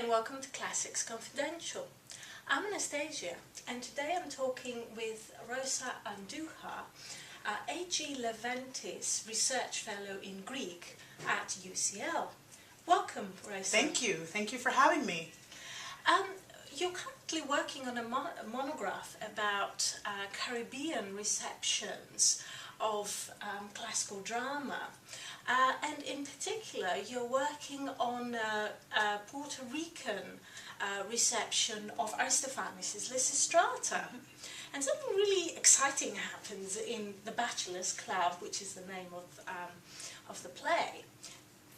welcome to Classics Confidential. I'm Anastasia, and today I'm talking with Rosa Andújar, A.G. Leventis Research Fellow in Greek at UCL. Welcome, Rosa. Thank you. Thank you for having me. You're currently working on a monograph about Caribbean receptions of classical drama. And in particular, you're working on a Puerto Rican reception of Aristophanes Lysistrata. And something really exciting happens in the Bachelors' Club, which is the name of the play.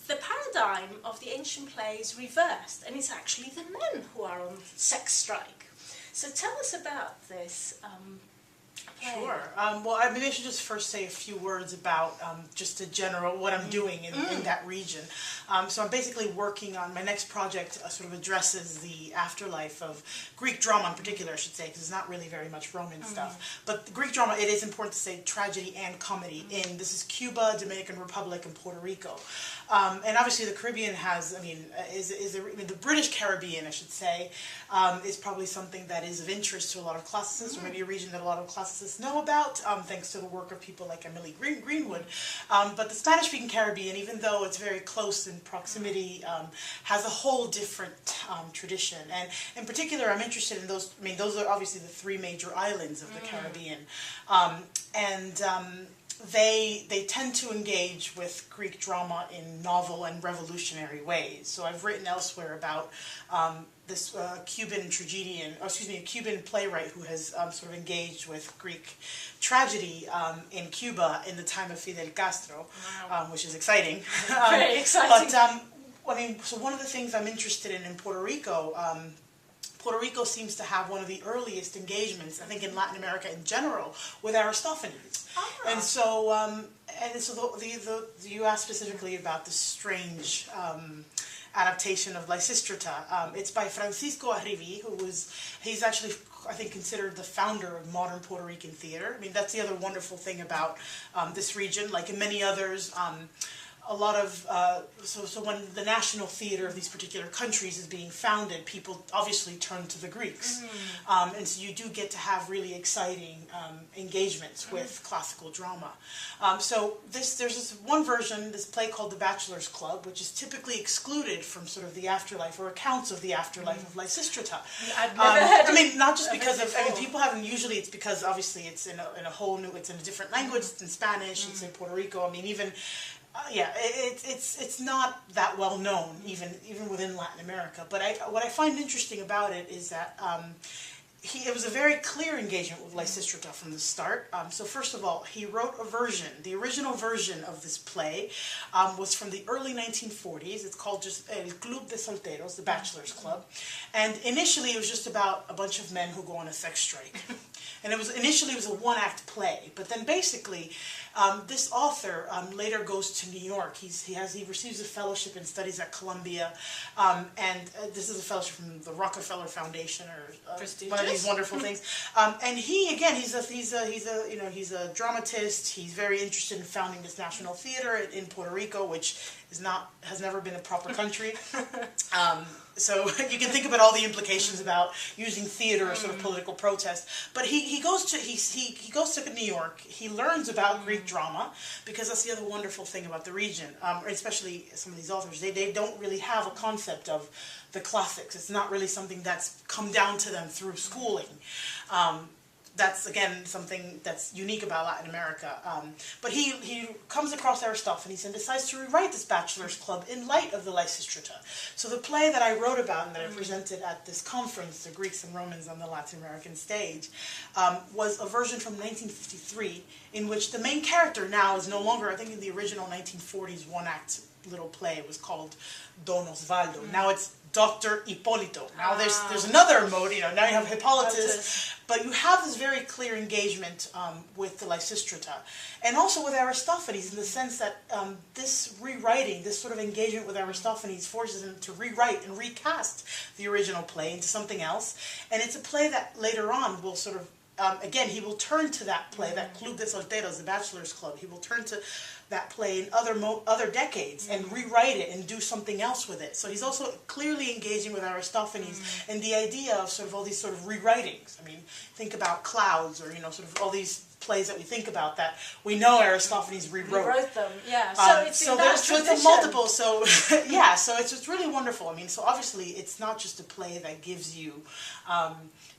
The paradigm of the ancient play is reversed, and it's actually the men who are on sex strike. So tell us about this play. Sure. Well, maybe I should just first say a few words about just a general what I'm doing in that region. So I'm basically working on my next project. Sort of addresses the afterlife of Greek drama in particular, I should say, because it's not really very much Roman stuff. But the Greek drama, it is important to say tragedy and comedy. This is Cuba, Dominican Republic, and Puerto Rico. And obviously the Caribbean has, the British Caribbean, I should say, is probably something that is of interest to a lot of classicists, or maybe a region that a lot of classicists know about, thanks to the work of people like Emily Greenwood. But the Spanish-speaking Caribbean, even though it's very close in proximity, has a whole different tradition. And in particular, I'm interested in those, those are obviously the three major islands of the Caribbean. They tend to engage with Greek drama in novel and revolutionary ways. So I've written elsewhere about this Cuban playwright who has sort of engaged with Greek tragedy in Cuba in the time of Fidel Castro, which is exciting. Very exciting. But so one of the things I'm interested in Puerto Rico. Puerto Rico seems to have one of the earliest engagements, I think, in Latin America in general, with Aristophanes. And so, you asked specifically about the strange adaptation of Lysistrata. It's by Francisco Arriví, he's actually, I think, considered the founder of modern Puerto Rican theater. That's the other wonderful thing about this region. Like in many others, a lot of, so when the national theater of these particular countries is being founded, people obviously turn to the Greeks. And so you do get to have really exciting engagements with classical drama. So there's this one version, this play called The Bachelors' Club, which is typically excluded from sort of the afterlife or accounts of the afterlife of Lysistrata. I've never heard of not just because of, people haven't, usually it's because obviously it's in a whole new, it's in a different language, it's in Spanish, it's in Puerto Rico, even it's not that well known, even within Latin America. But what I find interesting about it is that it was a very clear engagement with Lysistrata from the start. So first of all, he wrote a version. The original version of this play was from the early 1940s. It's called just Club de Solteros, the Bachelors' Club. And initially it was just about a bunch of men who go on a sex strike. And initially it was a one-act play, but then basically this author later goes to New York. He receives a fellowship in studies at Columbia, and this is a fellowship from the Rockefeller Foundation, or one of these wonderful things. And he's a dramatist. He's very interested in founding this national theater in Puerto Rico, which has never been a proper country. So you can think about all the implications about using theater as sort of political protest. But he goes to New York. He learns about Greek drama, because that's the other wonderful thing about the region, especially some of these authors. They don't really have a concept of the classics. It's not really something that's come down to them through schooling. That's, again, something that's unique about Latin America. But he comes across Aristophanes and decides to rewrite this Bachelors' Club in light of the Lysistrata. So the play that I wrote about and that I presented at this conference, The Greeks and Romans on the Latin American Stage, was a version from 1953 in which the main character now is no longer, I think in the original 1940s one-act little play, it was called Don Osvaldo. Now it's Dr. Ippolito. Now there's another mode, now you have Hippolytus, but you have this very clear engagement with the Lysistrata, and also with Aristophanes, in the sense that this rewriting, this sort of engagement with Aristophanes, forces him to rewrite and recast the original play into something else, and it's a play that later on will sort of again, he will turn to that play, that Club de Solteros, the Bachelor's Club. He will turn to that play in other decades and rewrite it and do something else with it. So he's also clearly engaging with Aristophanes and the idea of sort of all these sort of rewritings. I mean, think about Clouds, or, you know, sort of all these plays that we think about that we know Aristophanes rewrote. Rewrote them, yeah. So it's so in that there's tradition. a multiple. So yeah, so it's really wonderful. I mean, so obviously it's not just a play that gives you a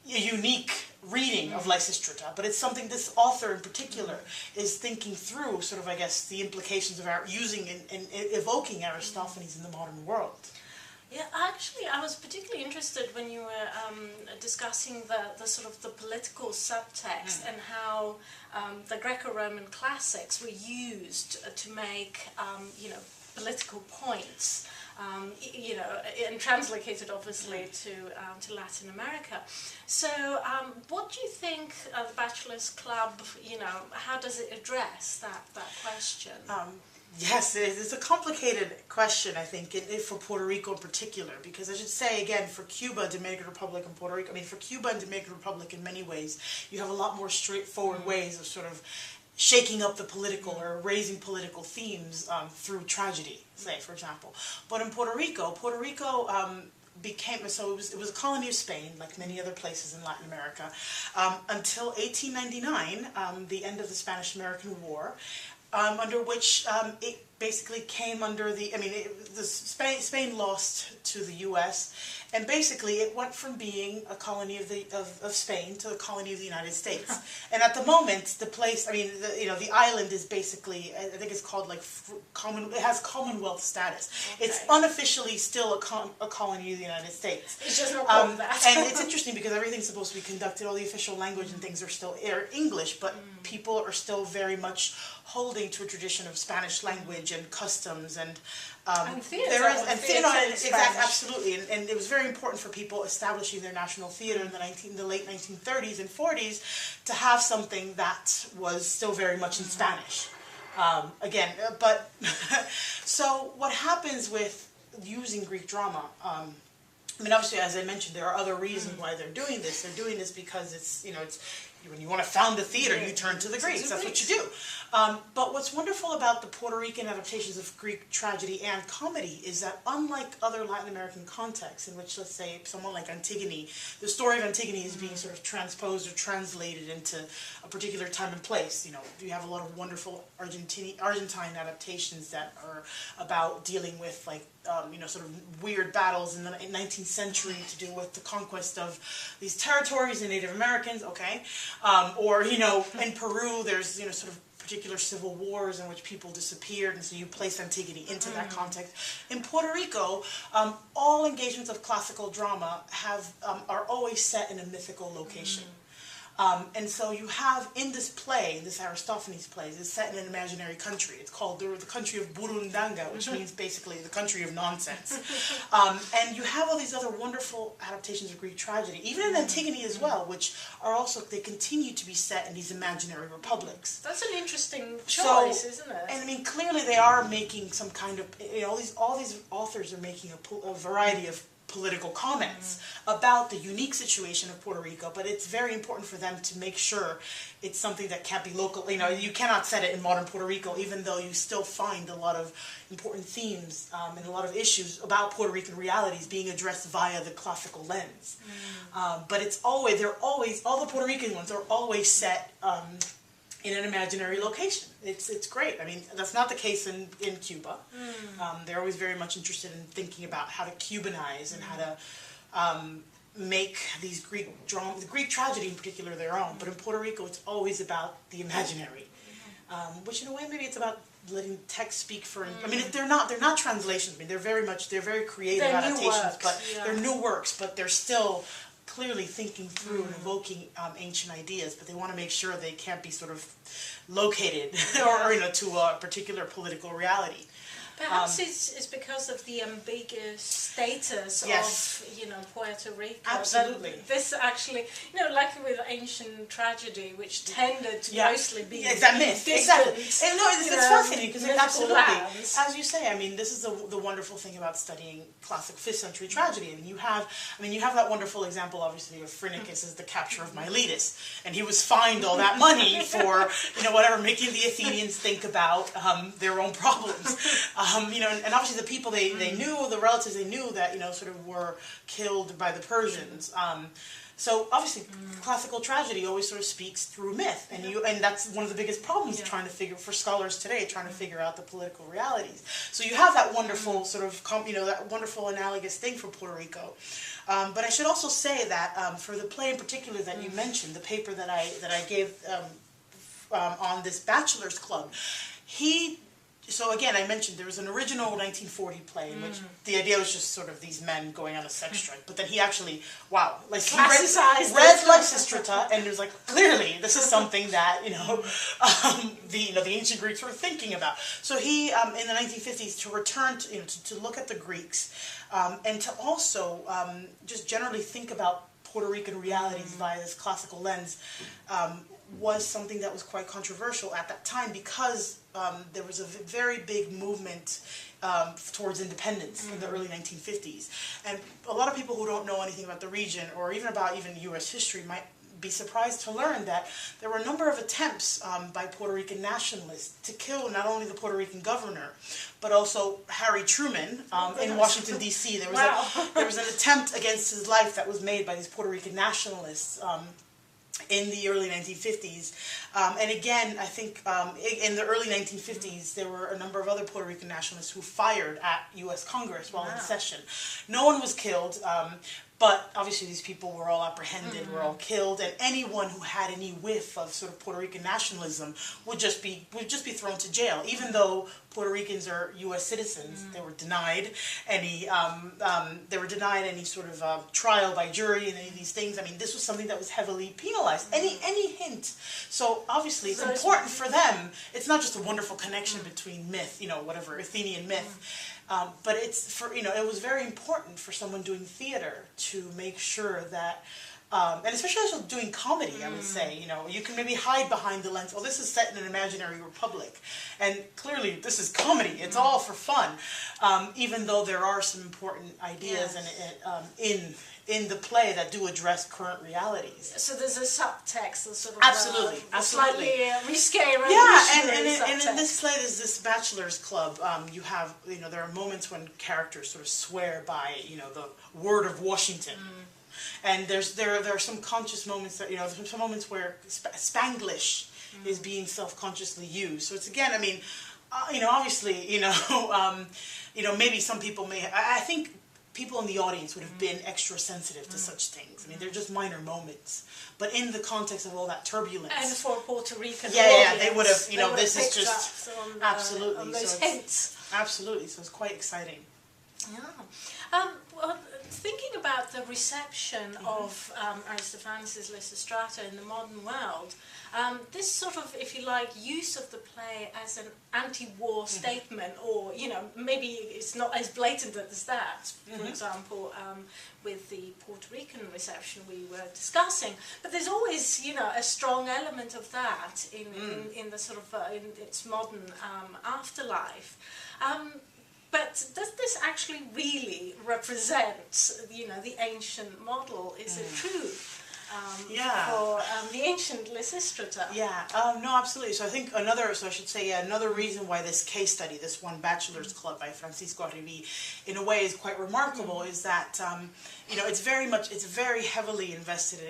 unique reading of Lysistrata, but it's something this author in particular is thinking through, sort of, I guess, the implications of using and evoking Aristophanes in the modern world. Yeah, actually, I was particularly interested when you were discussing the sort of the political subtext and how the Greco-Roman classics were used to make, you know, political points, you know, and translocated obviously to Latin America. So, what do you think the Bachelor's Club, you know, how does it address that question? Yes, it's a complicated question, I think, for Puerto Rico in particular, because I should say, again, for Cuba, Dominican Republic, and Puerto Rico, I mean, for Cuba and Dominican Republic, in many ways, you have a lot more straightforward ways of sort of shaking up the political or raising political themes through tragedy, say, for example. But in Puerto Rico became, so it was a colony of Spain, like many other places in Latin America, until 1899, the end of the Spanish-American War, under which it basically came under the, I mean, Spain lost to the U.S., and basically it went from being a colony of Spain to a colony of the United States. And at the moment, the place, I mean, the island is basically, I think it's called like it has Commonwealth status. Okay. It's unofficially still a colony of the United States. It's just not called that. And it's interesting because everything's supposed to be conducted, all the official language and things are still English, but people are still very much holding to a tradition of Spanish language and customs and theater. Absolutely, and it was very important for people establishing their national theater in the late 1930s and 40s to have something that was still very much in Spanish. But so what happens with using Greek drama? I mean, obviously, as I mentioned, there are other reasons why they're doing this. They're doing this because it's, you know, it's when you want to found a theater, you turn to the Greeks. That's what you do. But what's wonderful about the Puerto Rican adaptations of Greek tragedy and comedy is that unlike other Latin American contexts in which, let's say, someone like Antigone, the story of Antigone is being sort of transposed or translated into a particular time and place. You know, you have a lot of wonderful Argentine adaptations that are about dealing with, like, you know, sort of weird battles in the 19th century to do with the conquest of these territories and Native Americans, okay? Or, you know, in Peru, there's, you know, sort of particular civil wars in which people disappeared, and so you place Antigone into that context. In Puerto Rico, all engagements of classical drama are always set in a mythical location. And so you have in this play, this Aristophanes play, it's set in an imaginary country. It's called the country of Burundanga, which means basically the country of nonsense. And you have all these other wonderful adaptations of Greek tragedy, even in Antigone as well, which are also, they continue to be set in these imaginary republics. That's an interesting choice, isn't it? And I mean, clearly they are making some kind of, you know, all these authors are making a variety of political comments about the unique situation of Puerto Rico, but it's very important for them to make sure it's something that can't be local. You know, you cannot set it in modern Puerto Rico, even though you still find a lot of important themes and a lot of issues about Puerto Rican realities being addressed via the classical lens. But all the Puerto Rican ones are always set in an imaginary location. It's great. I mean, that's not the case in Cuba. They're always very much interested in thinking about how to Cubanize and how to make these Greek drama, the Greek tragedy in particular, their own. But in Puerto Rico, it's always about the imaginary, which in a way maybe it's about letting text speak for. I mean, they're not translations. I mean, they're very creative adaptations, but they're new works. But they're still clearly thinking through and evoking ancient ideas, but they want to make sure they can't be sort of located or you know, to a particular political reality. Perhaps it's because of the ambiguous status Yes. of, Puerto Rico. Absolutely. That this actually, like with ancient tragedy, which tended to mostly be that myth. Exactly. And no, it's fascinating because absolutely, lands. as you say, I mean, this is the wonderful thing about studying classic 5th century tragedy. I mean, you have that wonderful example, obviously, of Phrynichus as the capture of Miletus, and he was fined all that money for, whatever, making the Athenians think about their own problems. And obviously the people they knew, the relatives they knew that, sort of were killed by the Persians. So obviously, classical tragedy always sort of speaks through myth, and that's one of the biggest problems trying to figure for scholars today, trying to figure out the political realities. So you have that wonderful sort of that wonderful analogous thing for Puerto Rico. But I should also say that for the play in particular that you mentioned, the paper that I gave on this bachelor's club, So again, I mentioned there was an original 1940 play in which the idea was just sort of these men going on a sex strike. But then he actually, he read Lysistrata, and it was like, clearly this is something that the ancient Greeks were thinking about. So he in the 1950s to return to look at the Greeks and to also just generally think about Puerto Rican realities via this classical lens. Was something that was quite controversial at that time because there was a very big movement towards independence in the early 1950s. And a lot of people who don't know anything about the region or even about U.S. history might be surprised to learn that there were a number of attempts by Puerto Rican nationalists to kill not only the Puerto Rican governor, but also Harry Truman in Washington, D.C. There was an attempt against his life that was made by these Puerto Rican nationalists in the early 1950s. And again, I think in the early 1950s, there were a number of other Puerto Rican nationalists who fired at U.S. Congress while in session. No one was killed, but obviously these people were all apprehended, were all killed, and anyone who had any whiff of sort of Puerto Rican nationalism would just be thrown to jail, even though Puerto Ricans are U.S. citizens. They were denied any sort of trial by jury and any of these things. I mean, this was something that was heavily penalized. Any hint. So obviously, it's important for them. It's not just a wonderful connection between myth, Athenian myth. But it was very important for someone doing theater to make sure that, and especially also doing comedy, I would say, you can maybe hide behind the lens, this is set in an imaginary republic, and clearly this is comedy, it's all for fun, even though there are some important ideas in the play that do address current realities. So there's a subtext, a sort of absolutely. slightly risqué, and in this play, there's this bachelor's club. You have, there are moments when characters sort of swear by, the word of Washington. And there are some conscious moments that, there's some moments where Spanglish is being self-consciously used. So it's again, I mean, obviously, maybe some people I think people in the audience would have been extra sensitive to such things. I mean, they're just minor moments. But in the context of all that turbulence. And for Puerto Rican audience, they would have, this is just, absolutely. On those hints. Absolutely, so it's quite exciting. Yeah. Well, thinking about the reception of Aristophanes Lysistrata in the modern world, this sort of, if you like, use of the play as an anti-war statement, or, maybe it's not as blatant as that, for example, with the Puerto Rican reception we were discussing, but there's always, a strong element of that in the sort of, in its modern afterlife. But does this actually really represent, the ancient model? Is it true for the ancient Lysistrata? Yeah, no, absolutely. So I think another reason why this case study, this one bachelor's club by Francisco Arriví, in a way is quite remarkable, is that, it's very heavily invested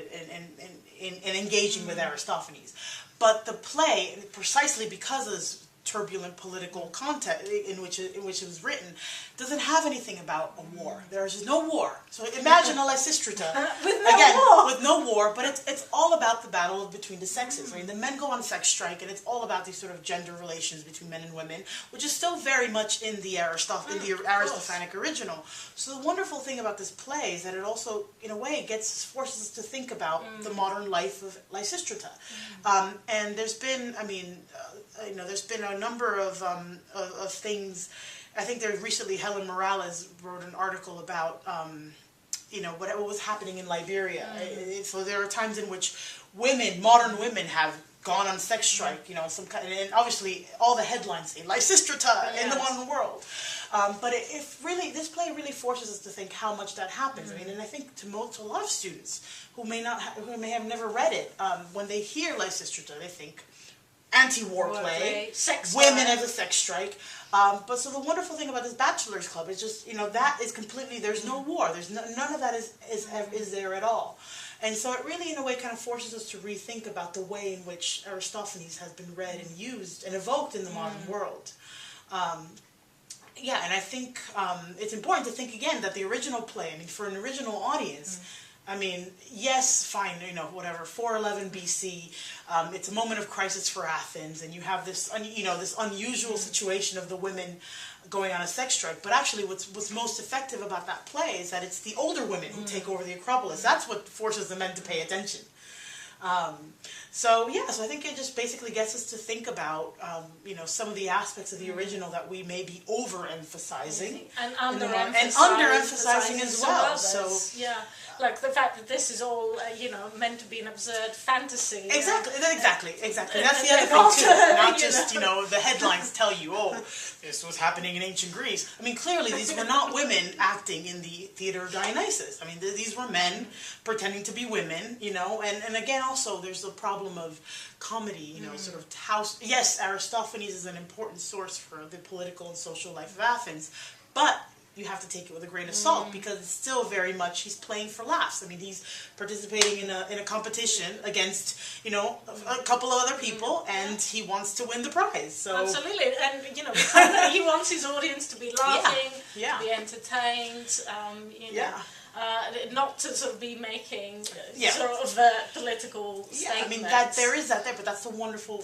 in engaging with Aristophanes. But the play, precisely because of this turbulent political context in which it was written, doesn't have anything about a war. There's just no war. So imagine a Lysistrata with no war, but it's all about the battle between the sexes. I mean, the men go on sex strike, and it's all about these sort of gender relations between men and women, which is still very much in the Aristophanic original. So the wonderful thing about this play is that it also, in a way, forces us to think about the modern life of Lysistrata. And there's been, there's been a number of things I think there recently Helen Morales wrote an article about what was happening in Liberia. So there are times in which modern women have gone on sex strike, some kind, and obviously all the headlines say Lysistrata in the modern world. But this play really forces us to think how much that happens. I mean, and I think to a lot of students who may have never read it, when they hear Lysistrata, they think anti-war play, women as a sex strike. But so the wonderful thing about this bachelor's club is just, that is completely, there's no war. There's none of that is there at all. And so it really, in a way, kind of forces us to rethink about the way in which Aristophanes has been read and used and evoked in the modern world. And I think it's important to think again that the original play, for an original audience, yes, fine, whatever, 411 BC, it's a moment of crisis for Athens, and you have this, this unusual situation of the women going on a sex strike. But actually what's most effective about that play is that it's the older women who take over the Acropolis. That's what forces the men to pay attention. So I think it just basically gets us to think about, some of the aspects of the original that we may be overemphasizing. And underemphasizing as well. So, like the fact that this is all, meant to be an absurd fantasy. Exactly. That's the other thing too. Not just, the headlines tell you, this was happening in ancient Greece. Clearly these were not women acting in the theater of Dionysus. These were men pretending to be women, and again also there's the problem of comedy, sort of yes, Aristophanes is an important source for the political and social life of Athens, but you have to take it with a grain of salt because it's still very much he's playing for laughs. He's participating in a competition against a couple of other people, and he wants to win the prize. So absolutely, and he wants his audience to be laughing, to be entertained. Not to sort of be making sort of political statements. There is that there, but that's the wonderful,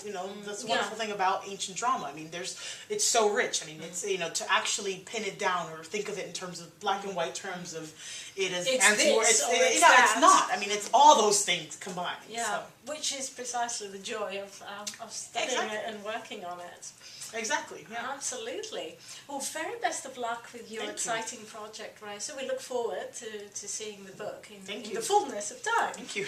that's the wonderful thing about ancient drama. It's so rich. It's to actually pin it down or think of it in terms of black and white terms of it as anti-war. It's not. It's all those things combined. Yeah, so. Which is precisely the joy of studying it and working on it. Exactly, yeah. Absolutely. Well, very best of luck with your exciting project, Rosa. We look forward to seeing the book in the fullness of time. Thank you.